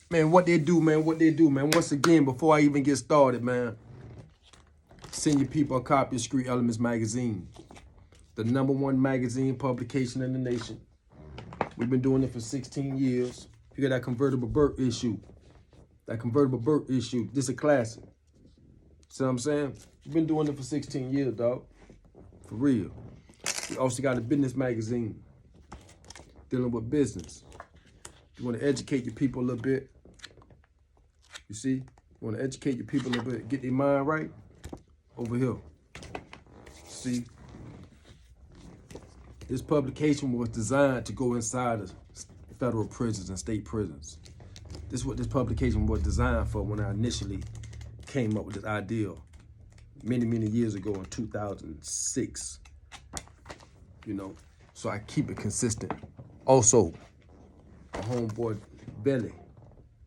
Man, what they do, man, what they do, man. Once again, before I even get started, man, send your people a copy of Street Elements magazine, the #1 magazine publication in the nation. We've been doing it for 16 years. You got that convertible Burt issue. That convertible Burt issue. This is a classic. See what I'm saying? We've been doing it for 16 years, dog. For real. We also got a business magazine dealing with business. You want to educate your people a little bit. You see? You want to educate your people a little bit. Get their mind right. Over here. See? This publication was designed to go inside of federal prisons and state prisons. This is what this publication was designed for when I initially came up with this idea many, many years ago in 2006. You know, so I keep it consistent. Also, my homeboy Belly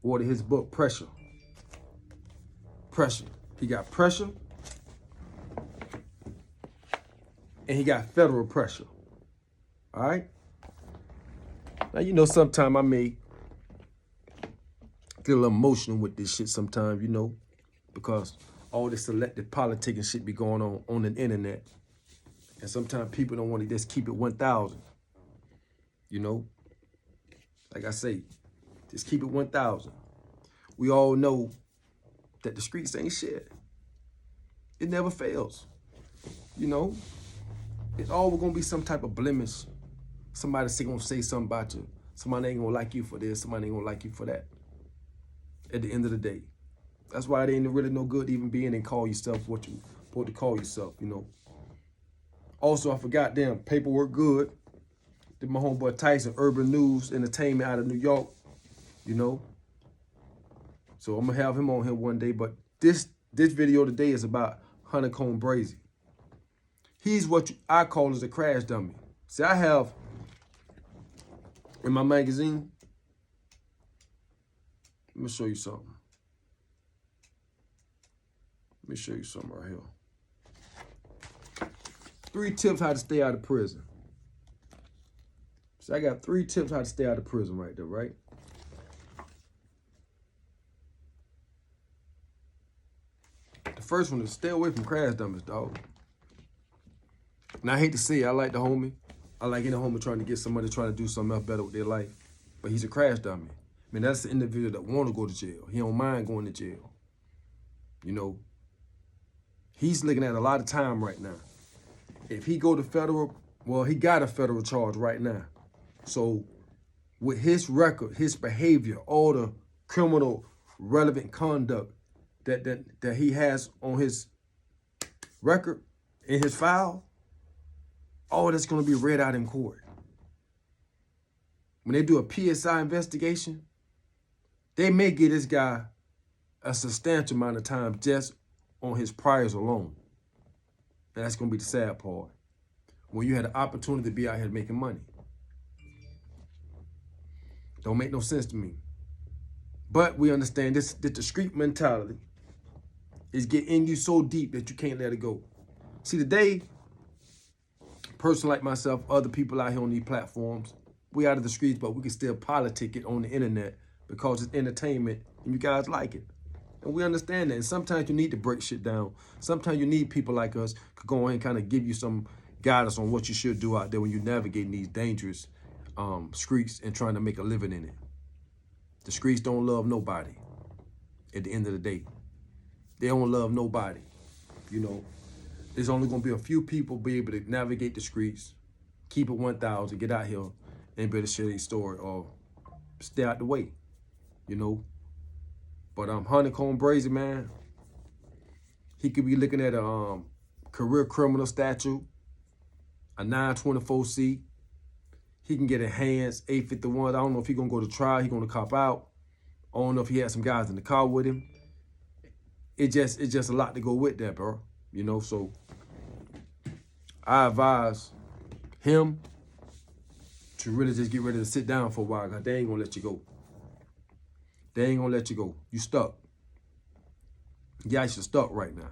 ordered his book, Pressure. Pressure. He got pressure and he got federal pressure. All right? Now, you know, sometimes I may get a little emotional with this shit sometimes, you know, because all this selective politicking shit be going on the internet. And sometimes people don't want to just keep it 1,000. You know? Like I say, just keep it 1,000. We all know that the streets ain't shit. It never fails. You know? It's always gonna be some type of blemish. Somebody's gonna say something about you. Somebody ain't gonna like you for this. Somebody ain't gonna like you for that. At the end of the day. That's why it ain't really no good even being and call yourself what you supposed to call yourself, you know. Also, I forgot, damn, Paperwork Good. Did my homeboy Tyson, Urban News Entertainment out of New York, you know. So I'm gonna have him on here one day. But this video today is about Honeykomb Brazy. He's what I call as a crash dummy. See, I have in my magazine, let me show you something. Let me show you something right here. 3 tips how to stay out of prison. So I got 3 tips how to stay out of prison right there, right? The first one is stay away from crash dummies, dog. And I hate to say it, I like the homie. I like any homie trying to get somebody trying to do something else better with their life. But he's a crash dummy. I mean, that's the individual that want to go to jail. He don't mind going to jail. You know, he's looking at a lot of time right now. If he go to federal, well, he got a federal charge right now. So with his record, his behavior, all the criminal relevant conduct that he has on his record, in his file, all that's going to be read out in court. When they do a PSI investigation, they may give this guy a substantial amount of time just on his priors alone. And that's going to be the sad part. When you had the opportunity to be out here making money. Don't make no sense to me. But we understand this, that the street mentality is getting you so deep that you can't let it go. See, today, a person like myself, other people out here on these platforms, we out of the streets, but we can still politic it on the internet because it's entertainment and you guys like it. And we understand that. And sometimes you need to break shit down. Sometimes you need people like us to go ahead and kind of give you some guidance on what you should do out there when you're navigating these dangerous streets and trying to make a living in it. The streets don't love nobody at the end of the day. They don't love nobody. You know, there's only going to be a few people be able to navigate the streets, keep it 1,000, get out here and be able to share their story or stay out the way, you know. But Honeykomb Brazy, man, he could be looking at a career criminal statute, a 924C. He can get enhanced 851. I don't know if he's going to go to trial. He's going to cop out. I don't know if he had some guys in the car with him. It's just a lot to go with that, bro. You know, so I advise him to really just get ready to sit down for a while, because they ain't going to let you go. They ain't going to let you go. You stuck. You guys are stuck right now.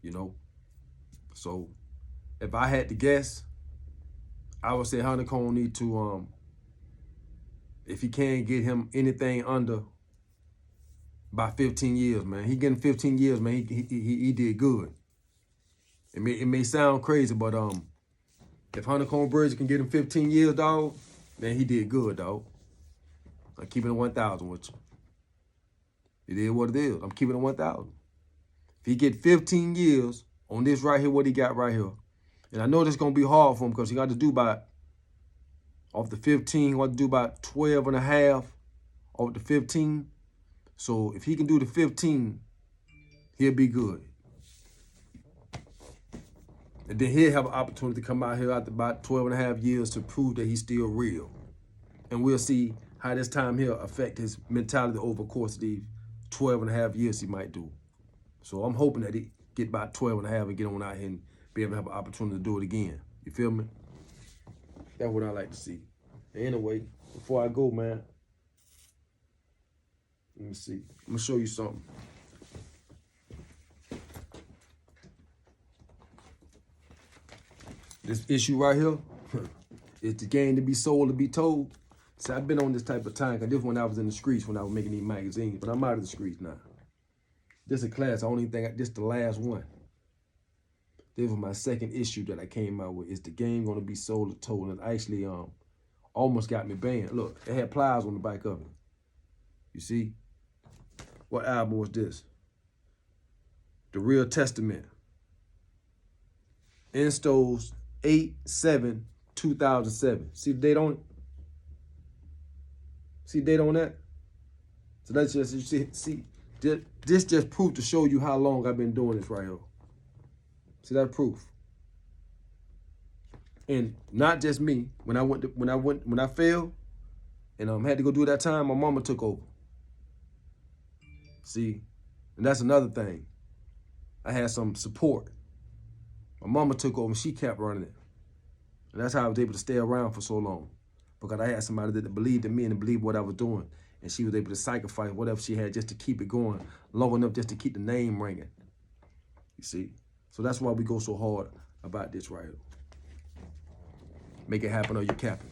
You know? So if I had to guess, I would say Honeykomb need to, if he can't get him anything under About 15 years, man. He getting 15 years, man. He did good. It may sound crazy, but if Honeykomb Brazy can get him 15 years, dog, man, he did good, dog. I'm keeping it 1,000 with you. It is what it is. I'm keeping it 1,000. If he get 15 years on this right here, what he got right here, and I know this is going to be hard for him because he got to do about, off the 15, he got to do about 12 and a half off the 15. So if he can do the 15, he'll be good. And then he'll have an opportunity to come out here after about 12 and a half years to prove that he's still real. And we'll see how this time here affect his mentality over the course of these 12 and a half years he might do. So I'm hoping that he get about 12 and a half and get on out here and be able to have an opportunity to do it again. You feel me? That's what I like to see. Anyway, before I go, man, let me see. I'm going to show you something. This issue right here, it's the game to be sold, to be told. See, I've been on this type of time, because this when I was in the streets, when I was making these magazines, but I'm out of the streets now. This is a class, I don't even think, this is the last one. This was my second issue that I came out with. Is the game gonna be sold or told? And it actually almost got me banned. Look, it had pliers on the back of it. You see? What album was this? The Real Testament. Instos 8/7/2007. See the date on it? See the date on that? So that's just, you see, this just proof to show you how long I've been doing this right here. See that proof? And not just me. When I failed and had to go do that time, my mama took over. See, and that's another thing. I had some support. My mama took over and she kept running it. And that's how I was able to stay around for so long. Because I had somebody that believed in me and believed what I was doing. And she was able to sacrifice whatever she had just to keep it going long enough just to keep the name ringing. You see? So that's why we go so hard about this right here. Make it happen or you're capping.